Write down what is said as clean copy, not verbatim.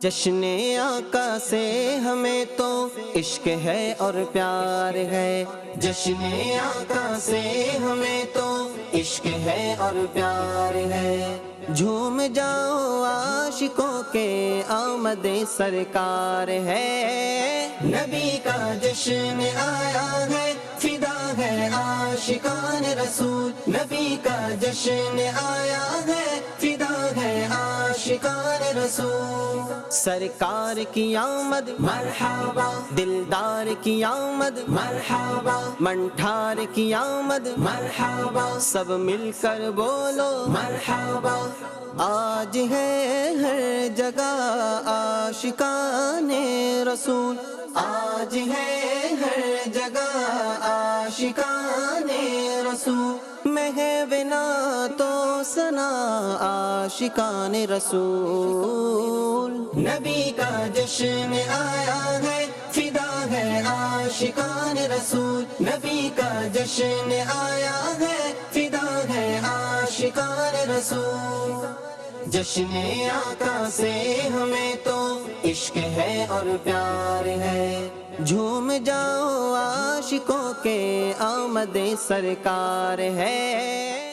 جشن آقا سے ہمیں تو عشق ہے اور پیار ہے، جشن آقا سے ہمیں تو عشق ہے اور پیار ہے۔ جھوم جاؤ عاشقوں کے آمد سرکار ہے، نبی کا جشن آیا ہے، فدا ہے عاشقان رسول، نبی کا جشن آیا ہے، فدا ہے عاشقان رسول۔ سرکار کی آمد مرحبا، دلدار کی آمد مرحبا، منٹھار کی آمد مرحبا، سب مل کر بولو مرحبا۔ آج ہے ہر جگہ عاشقان رسول، آج ہے ہر جگہ عاشقان رسول، مہونا تو ثنا عاشقان رسول۔ نبی کا جشن آیا ہے، فدا ہے عاشقان رسول، نبی کا جشن آیا ہے، فدا ہے عاشقان رسول۔ جشن آقا سے ہمیں تو عشق ہے اور پیار ہے، جھوم جاؤ عاشقوں کے آمد سرکار ہے۔